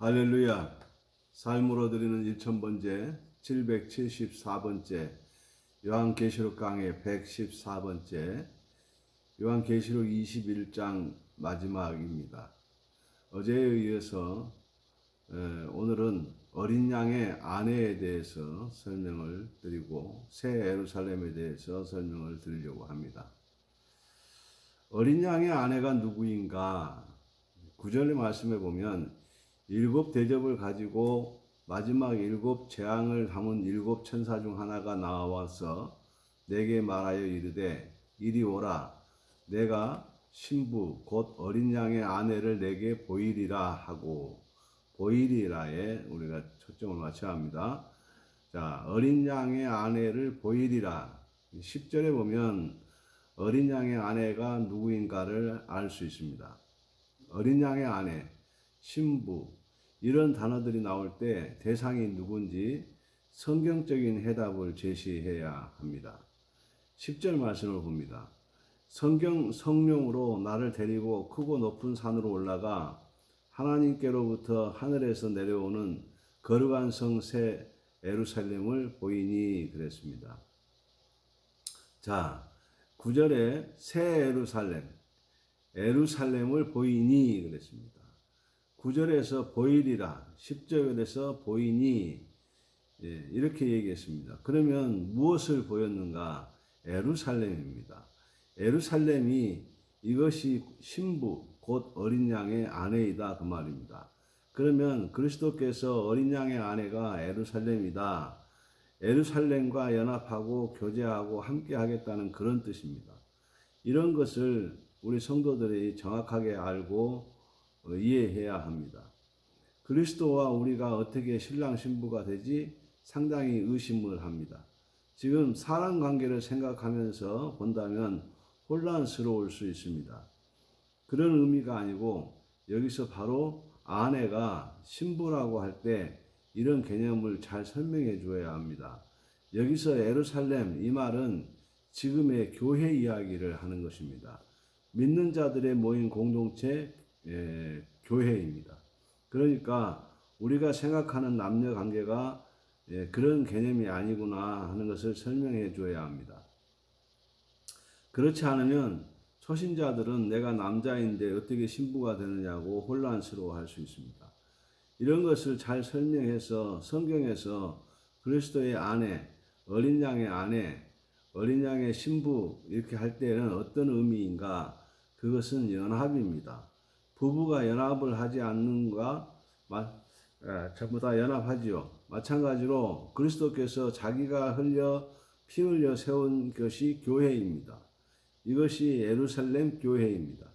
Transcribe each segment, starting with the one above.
할렐루야. 삶으로 드리는 1000번째 774번째 요한계시록 강의 114번째 요한계시록 21장 마지막입니다. 어제에 이어서 오늘은 어린 양의 아내에 대해서 설명을 드리고 새 예루살렘에 대해서 설명을 드리려고 합니다. 어린 양의 아내가 누구인가? 9절의 말씀에 보면 일곱 대접을 가지고 마지막 일곱 재앙을 담은 일곱 천사 중 하나가 나와서 내게 말하여 이르되 이리 오라 내가 신부 곧 어린 양의 아내를 내게 보이리라 하고, 보이리라에 우리가 초점을 맞춰야 합니다. 자, 어린 양의 아내를 보이리라. 10절에 보면 어린 양의 아내가 누구인가를 알 수 있습니다. 어린 양의 아내, 신부, 이런 단어들이 나올 때 대상이 누군지 성경적인 해답을 제시해야 합니다. 10절 말씀을 봅니다. 성령으로 나를 데리고 크고 높은 산으로 올라가 하나님께로부터 하늘에서 내려오는 거룩한 성 새 예루살렘을 보이니 그랬습니다. 자, 9절에 새 예루살렘을 보이니 그랬습니다. 9절에서 보이리라, 10절에서 보이니, 이렇게 얘기했습니다. 그러면 무엇을 보였는가? 예루살렘입니다. 예루살렘이 이것이 신부, 곧 어린 양의 아내이다 그 말입니다. 그러면 그리스도께서 어린 양의 아내가 예루살렘이다. 예루살렘과 연합하고 교제하고 함께 하겠다는 그런 뜻입니다. 이런 것을 우리 성도들이 정확하게 알고 이해해야 합니다. 그리스도와 우리가 어떻게 신랑 신부가 되지? 상당히 의심을 합니다. 지금 사람 관계를 생각하면서 본다면 혼란스러울 수 있습니다. 그런 의미가 아니고 여기서 바로 아내가 신부라고 할 때 이런 개념을 잘 설명해 주어야 합니다. 여기서 예루살렘 이 말은 지금의 교회 이야기를 하는 것입니다. 믿는 자들의 모인 공동체 교회입니다. 그러니까 우리가 생각하는 남녀 관계가 그런 개념이 아니구나 하는 것을 설명해 줘야 합니다. 그렇지 않으면 초신자들은 내가 남자인데 어떻게 신부가 되느냐고 혼란스러워 할 수 있습니다. 이런 것을 잘 설명해서 성경에서 그리스도의 아내, 어린 양의 아내, 어린 양의 신부 이렇게 할 때는 어떤 의미인가? 그것은 연합입니다. 부부가 연합을 하지 않는가? 전부 다 연합하지요. 마찬가지로 그리스도께서 자기가 피 흘려 세운 것이 교회입니다. 이것이 예루살렘 교회입니다.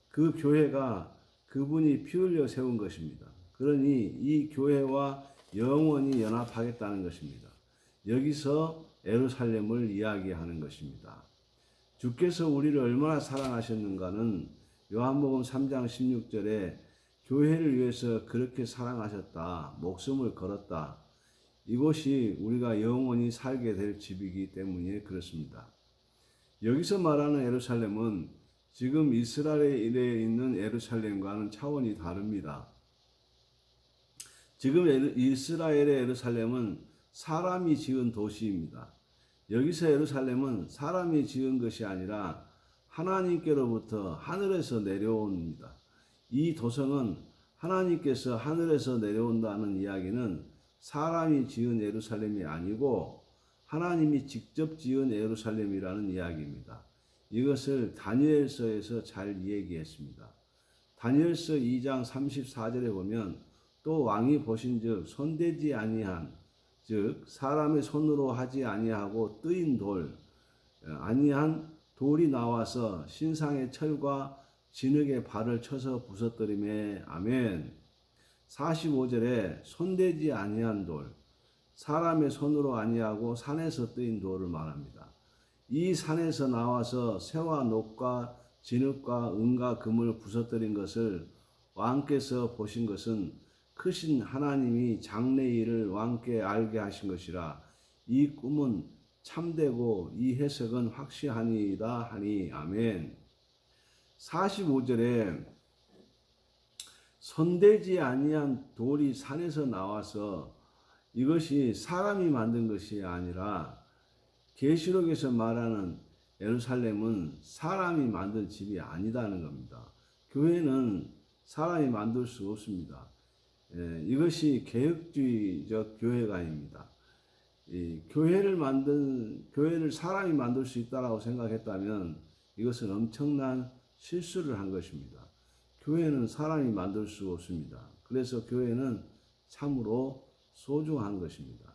그 교회가 그분이 피 흘려 세운 것입니다. 그러니 이 교회와 영원히 연합하겠다는 것입니다. 여기서 예루살렘을 이야기하는 것입니다. 주께서 우리를 얼마나 사랑하셨는가는 요한복음 3장 16절에 교회를 위해서 그렇게 사랑하셨다, 목숨을 걸었다. 이곳이 우리가 영원히 살게 될 집이기 때문에 그렇습니다. 여기서 말하는 예루살렘은 지금 이스라엘에 있는 예루살렘과는 차원이 다릅니다. 지금 이스라엘의 예루살렘은 사람이 지은 도시입니다. 여기서 예루살렘은 사람이 지은 것이 아니라 하나님께로부터 하늘에서 내려옵니다. 이 도성은 하나님께서 하늘에서 내려온다는 이야기는 사람이 지은 예루살렘이 아니고 하나님이 직접 지은 예루살렘이라는 이야기입니다. 이것을 다니엘서에서 잘 얘기했습니다. 다니엘서 2장 34절에 보면 또 왕이 보신즉 손대지 아니한, 즉 사람의 손으로 하지 아니하고 뜨인 아니한 돌이 나와서 신상의 철과 진흙의 발을 쳐서 부서뜨리매. 아멘. 45절에 손대지 아니한 돌, 사람의 손으로 아니하고 산에서 뜨인 돌을 말합니다. 이 산에서 나와서 새와 녹과 진흙과 은과 금을 부서뜨린 것을 왕께서 보신 것은 크신 하나님이 장래일을 왕께 알게 하신 것이라. 이 꿈은 참되고 이 해석은 확실하니이다 하니. 아멘. 45절에 손대지 아니한 돌이 산에서 나와서 이것이 사람이 만든 것이 아니라 계시록에서 말하는 예루살렘은 사람이 만든 집이 아니다는 겁니다. 교회는 사람이 만들 수 없습니다. 이것이 개혁주의적 교회가 아닙니다. 이 교회를 사람이 만들 수 있다라고 생각했다면 이것은 엄청난 실수를 한 것입니다. 교회는 사람이 만들 수 없습니다. 그래서 교회는 참으로 소중한 것입니다.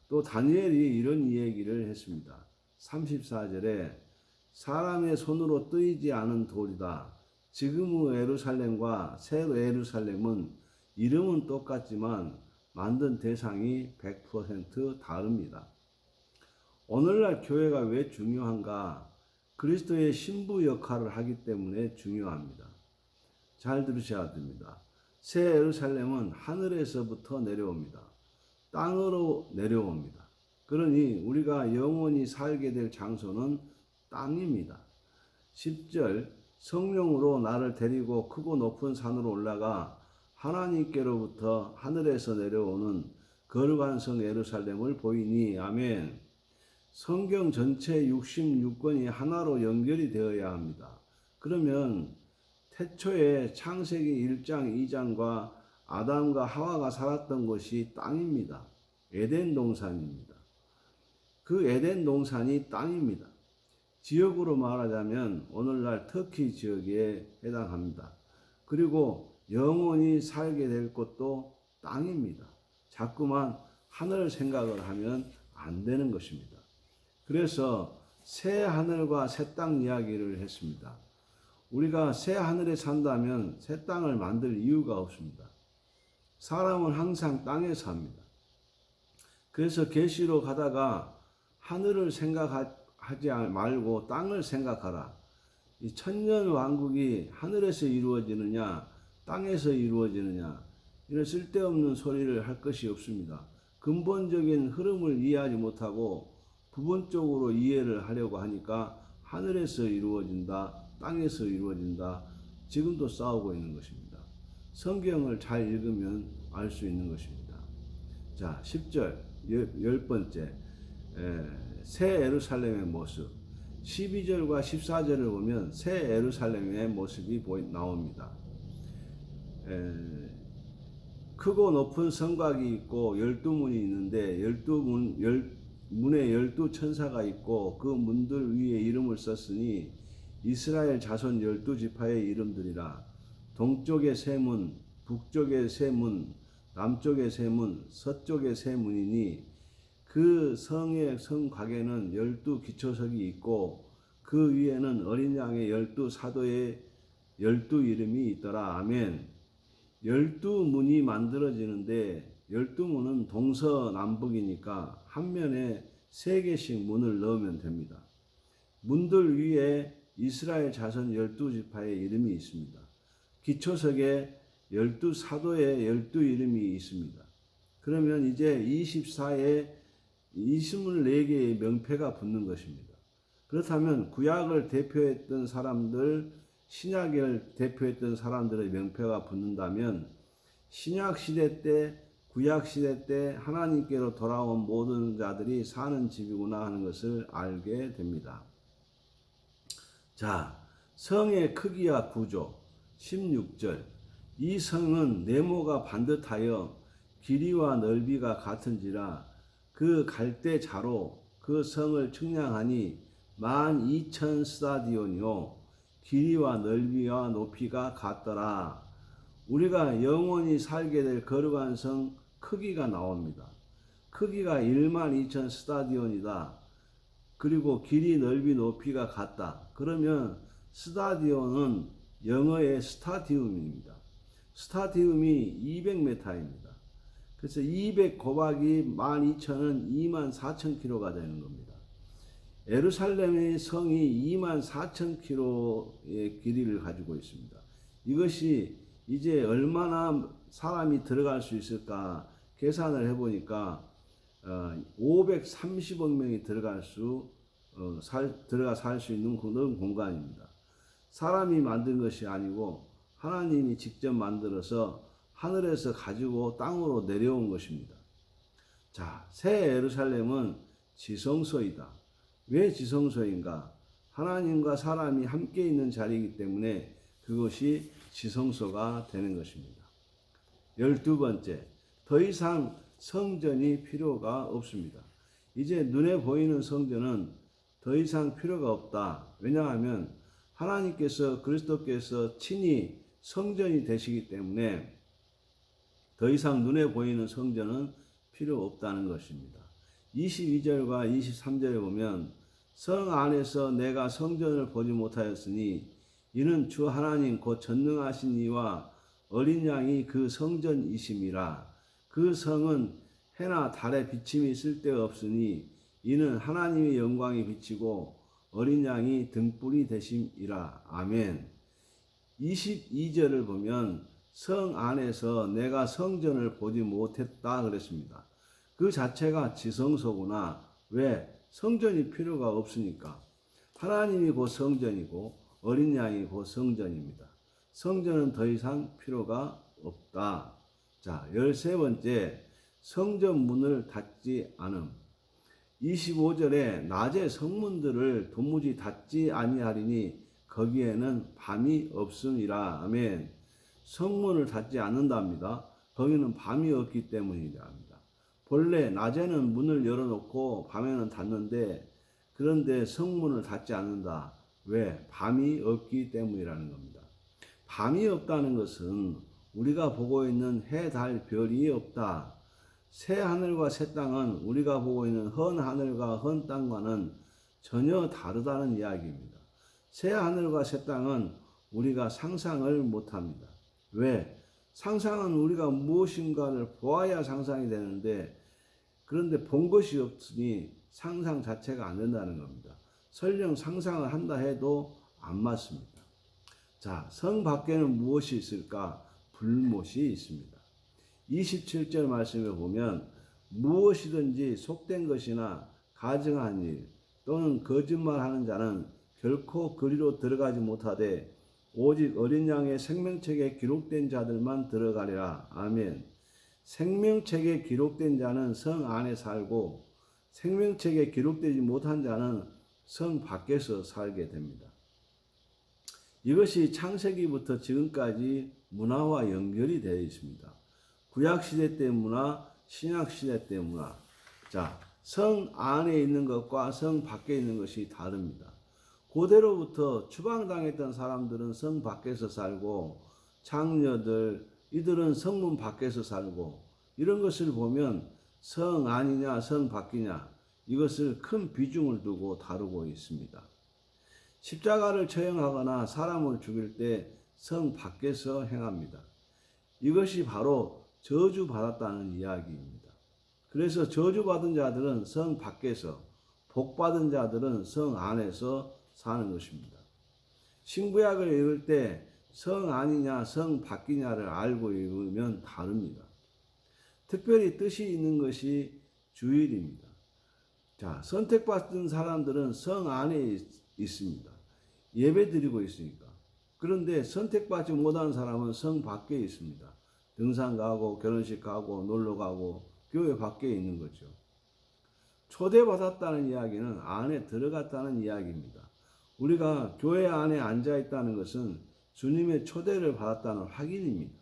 또 다니엘이 이런 이야기를 했습니다. 34절에 사람의 손으로 뜨이지 않은 돌이다. 지금의 예루살렘과 새 예루살렘은 이름은 똑같지만 만든 대상이 100% 다릅니다. 오늘날 교회가 왜 중요한가? 그리스도의 신부 역할을 하기 때문에 중요합니다. 잘 들으셔야 됩니다. 새 예루살렘은 하늘에서부터 내려옵니다. 땅으로 내려옵니다. 그러니 우리가 영원히 살게 될 장소는 땅입니다. 10절 성령으로 나를 데리고 크고 높은 산으로 올라가 하나님께로부터 하늘에서 내려오는 거룩한 성 예루살렘을 보이니 아멘. 성경 전체 66권이 하나로 연결이 되어야 합니다. 그러면 태초에 창세기 1장 2장과 아담과 하와가 살았던 곳이 땅입니다. 에덴 동산입니다. 그 에덴 동산이 땅입니다. 지역으로 말하자면 오늘날 터키 지역에 해당합니다. 그리고 영원히 살게 될 곳도 땅입니다. 자꾸만 하늘 생각을 하면 안 되는 것입니다. 그래서 새 하늘과 새 땅 이야기를 했습니다. 우리가 새 하늘에 산다면 새 땅을 만들 이유가 없습니다. 사람은 항상 땅에 삽니다. 그래서 계시록 하다가 하늘을 생각하지 말고 땅을 생각하라. 이 천년 왕국이 하늘에서 이루어지느냐 땅에서 이루어지느냐 이런 쓸데없는 소리를 할 것이 없습니다. 근본적인 흐름을 이해하지 못하고 부분적으로 이해를 하려고 하니까 하늘에서 이루어진다, 땅에서 이루어진다, 지금도 싸우고 있는 것입니다. 성경을 잘 읽으면 알 수 있는 것입니다. 자, 10절, 10번째, 새 예루살렘의 모습. 12절과 14절을 보면 새 예루살렘의 모습이 나옵니다. 크고 높은 성곽이 있고 12문이 있는데 12문에 12천사가 있고 그 문들 위에 이름을 썼으니 이스라엘 자손 12지파의 이름들이라. 동쪽의 세 문, 북쪽의 세 문, 남쪽의 세 문, 서쪽의 세 문이니 그 성의 성곽에는 12기초석이 있고 그 위에는 어린 양의 12사도의 12이름이 있더라. 아멘. 12문이 만들어지는데 12문은 동서남북이니까 한 면에 3개씩 문을 넣으면 됩니다. 문들 위에 이스라엘 자손 12지파의 이름이 있습니다. 기초석에 12사도의 12이름이 있습니다. 그러면 이제 24개의 명패가 붙는 것입니다. 그렇다면 구약을 대표했던 사람들, 신약을 대표했던 사람들의 명패가 붙는다면 신약시대 때, 구약시대 때 하나님께로 돌아온 모든 자들이 사는 집이구나 하는 것을 알게 됩니다. 자, 성의 크기와 구조 16절. 이 성은 네모가 반듯하여 길이와 넓이가 같은지라 그 갈대자로 그 성을 측량하니 12,000 스타디온이요 길이와 넓이와 높이가 같더라. 우리가 영원히 살게 될 거룩한 성 크기가 나옵니다. 크기가 12,000 스타디온이다. 그리고 길이, 넓이, 높이가 같다. 그러면 스타디온은 영어의 스타디움입니다. 스타디움이 200m입니다. 그래서 200 곱하기 12,000은 24,000km가 되는 겁니다. 예루살렘의 성이 24,000km의 길이를 가지고 있습니다. 이것이 이제 얼마나 사람이 들어갈 수 있을까 계산을 해보니까 530억 명이 들어가 살 수 있는 그런 공간입니다. 사람이 만든 것이 아니고 하나님이 직접 만들어서 하늘에서 가지고 땅으로 내려온 것입니다. 자, 새 예루살렘은 지성소이다. 왜 지성소인가? 하나님과 사람이 함께 있는 자리이기 때문에 그것이 지성소가 되는 것입니다. 12번째, 더 이상 성전이 필요가 없습니다. 이제 눈에 보이는 성전은 더 이상 필요가 없다. 왜냐하면 하나님께서 그리스도께서 친히 성전이 되시기 때문에 더 이상 눈에 보이는 성전은 필요 없다는 것입니다. 22절과 23절에 보면 성 안에서 내가 성전을 보지 못하였으니 이는 주 하나님 곧 전능하신 이와 어린 양이 그 성전이심이라. 그 성은 해나 달의 비침이 쓸데없으니 이는 하나님의 영광이 비치고 어린 양이 등불이 되심이라. 아멘. 22절을 보면 성 안에서 내가 성전을 보지 못했다 그랬습니다. 그 자체가 지성소구나. 왜? 성전이 필요가 없으니까. 하나님이 곧 성전이고 어린 양이 곧 성전입니다. 성전은 더 이상 필요가 없다. 자, 13번째, 성전 문을 닫지 않음. 25절에 낮에 성문들을 도무지 닫지 아니하리니 거기에는 밤이 없음이라. 아멘. 성문을 닫지 않는답니다. 거기는 밤이 없기 때문이라 합니다. 본래 낮에는 문을 열어놓고 밤에는 닫는데 그런데 성문을 닫지 않는다. 왜? 밤이 없기 때문이라는 겁니다. 밤이 없다는 것은 우리가 보고 있는 해, 달, 별이 없다. 새 하늘과 새 땅은 우리가 보고 있는 헌 하늘과 헌 땅과는 전혀 다르다는 이야기입니다. 새 하늘과 새 땅은 우리가 상상을 못합니다. 왜? 상상은 우리가 무엇인가를 보아야 상상이 되는데 그런데 본 것이 없으니 상상 자체가 안 된다는 겁니다. 설령 상상을 한다 해도 안 맞습니다. 자, 성 밖에는 무엇이 있을까? 불못이 있습니다. 27절 말씀에 보면 무엇이든지 속된 것이나 가증한 일 또는 거짓말하는 자는 결코 그리로 들어가지 못하되 오직 어린 양의 생명책에 기록된 자들만 들어가리라. 아멘. 생명책에 기록된 자는 성 안에 살고 생명책에 기록되지 못한 자는 성 밖에서 살게 됩니다. 이것이 창세기부터 지금까지 문화와 연결이 되어 있습니다. 구약시대 때 문화, 신약시대 때 문화. 자, 성 안에 있는 것과 성 밖에 있는 것이 다릅니다. 고대로부터 추방당했던 사람들은 성 밖에서 살고 장녀들, 이들은 성문 밖에서 살고 이런 것을 보면 성 안이냐 성 밖이냐 이것을 큰 비중을 두고 다루고 있습니다. 십자가를 처형하거나 사람을 죽일 때 성 밖에서 행합니다. 이것이 바로 저주받았다는 이야기입니다. 그래서 저주받은 자들은 성 밖에서, 복받은 자들은 성 안에서 사는 것입니다. 신구약을 읽을 때 성 안이냐 성 밖이냐를 알고 읽으면 다릅니다. 특별히 뜻이 있는 것이 주일입니다. 자, 선택받은 사람들은 성 안에 있습니다. 예배 드리고 있으니까. 그런데 선택받지 못한 사람은 성 밖에 있습니다. 등산 가고 결혼식 가고 놀러 가고 교회 밖에 있는 거죠. 초대받았다는 이야기는 안에 들어갔다는 이야기입니다. 우리가 교회 안에 앉아 있다는 것은 주님의 초대를 받았다는 확인입니다.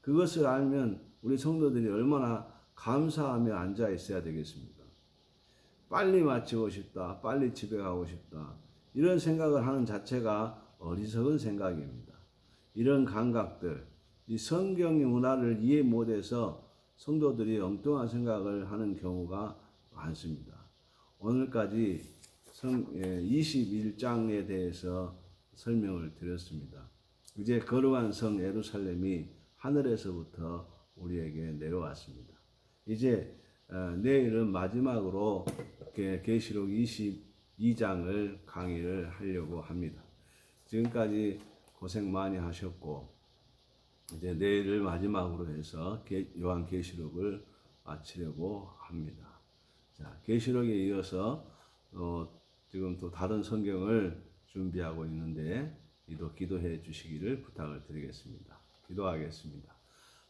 그것을 알면 우리 성도들이 얼마나 감사하며 앉아 있어야 되겠습니까? 빨리 마치고 싶다, 빨리 집에 가고 싶다, 이런 생각을 하는 자체가 어리석은 생각입니다. 이런 감각들, 이 성경의 문화를 이해 못해서 성도들이 엉뚱한 생각을 하는 경우가 많습니다. 오늘까지 21장에 대해서 설명을 드렸습니다. 이제 거룩한 성 예루살렘이 하늘에서부터 우리에게 내려왔습니다. 이제 내일은 마지막으로 계시록 22장을 강의를 하려고 합니다. 지금까지 고생 많이 하셨고 이제 내일을 마지막으로 해서 요한계시록을 마치려고 합니다. 자, 계시록에 이어서 지금 또 다른 성경을 준비하고 있는데 기도해 주시기를 부탁을 드리겠습니다. 기도하겠습니다.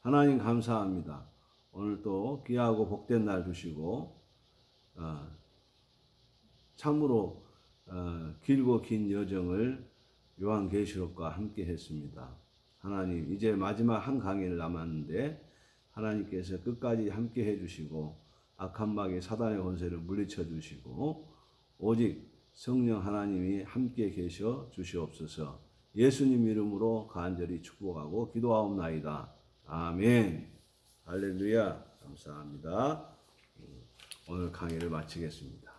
하나님 감사합니다. 오늘 또 귀하고 복된 날 주시고 참으로 길고 긴 여정을 요한계시록과 함께 했습니다. 하나님 이제 마지막 한 강의를 남았는데 하나님께서 끝까지 함께 해주시고 악한 마귀 사단의 권세를 물리쳐 주시고 오직 성령 하나님이 함께 계셔 주시옵소서. 예수님 이름으로 간절히 축복하고 기도하옵나이다. 아멘. 할렐루야. 감사합니다. 오늘 강의를 마치겠습니다.